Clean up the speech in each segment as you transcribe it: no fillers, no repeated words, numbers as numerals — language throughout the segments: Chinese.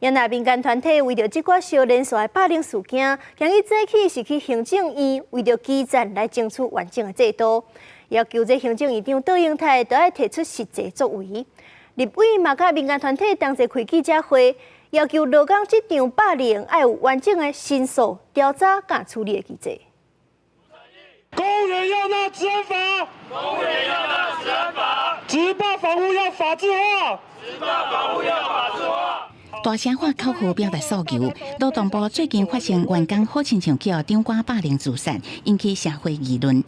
因那民间团体为着这寡小连续的霸凌事件，今日早起是去行政院为着基层来争取完整的制度，要求这行政院长杜英泰都要提出实际作为。立委嘛甲民间团体同齐开记者会，要求劳工这场霸凌要有完整的申诉、调查甲处理的机制。工人要拿治安法，工人要拿治安法，职霸房屋要法制化，职霸房屋要法制化。大声喊口号表达诉求。劳动部最近发生员工好亲像叫长官霸凌自杀，引起社会议论。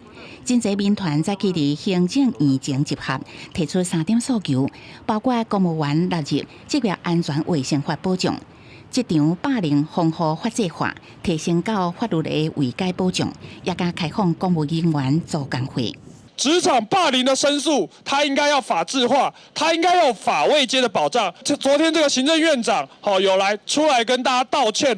真侪民团早起伫行政院前集合，提出3点诉求，包括公务员纳入职业安全卫生法保障。这场霸凌防护法制化，提升到法律的慰解保障，也加开放公务人员做工会。职场霸凌的申诉，它应该要法制化，它应该要有法位阶的保障。昨天这个行政院长有出来跟大家道歉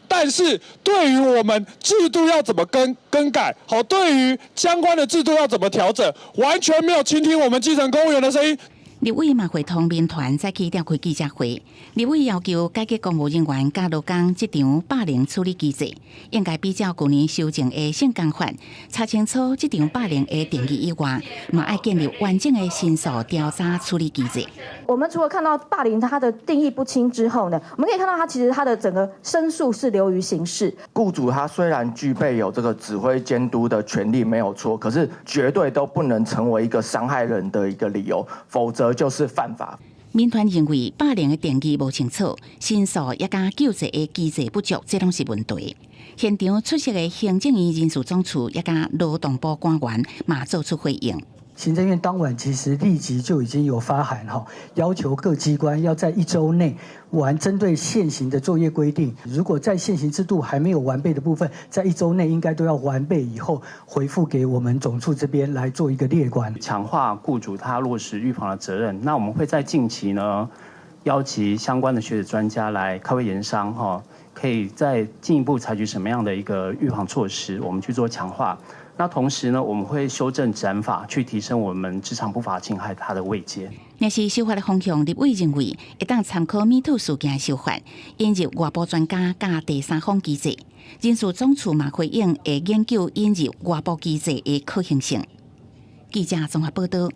但是对于我们制度要怎么更改，对于相关的制度要怎么调整，完全没有倾听我们基层公务员的声音。立委嘛会同民团早起召开记者会，立委要求改革公务人员甲劳工这场霸凌处理机制，应该比照去年修正的性工法，查清楚这场霸凌的定义以外，嘛要建立完整的申诉调查处理机制。我们除了看到霸凌它的定义不清之后呢，我们可以看到它其实它的整个申诉是流于形式。雇主他虽然具备有这个指挥监督的权利没有错，可是绝对都不能成为一个伤害人的一个理由，否则就是犯法。民团认为霸凌的定义无清楚，申诉也加救济的机制不足，这拢是问题。现场出席的行政院人事总处也加劳动部官员嘛做出回应。行政院当晚其实立即就已经有发函要求各机关要在1周内针对现行的作业规定，如果在现行制度还没有完备的部分，在1周内应该都要完备以后回复给我们总处这边来做一个列管，强化雇主他落实预防的责任。那我们会在近期呢邀集相关的学者专家来开会研商可以再进一步采取什么样的一个预防措施，我们去做强化。那同时呢，我们会修正治安法，去提升我们职场不法侵害它的位阶。若是修法的方向，立委认为会当参考MeToo事件的修法，引入外部专家加第三方机制。人事总处嘛回应会研究引入外部机制的可行性。记者综合报道。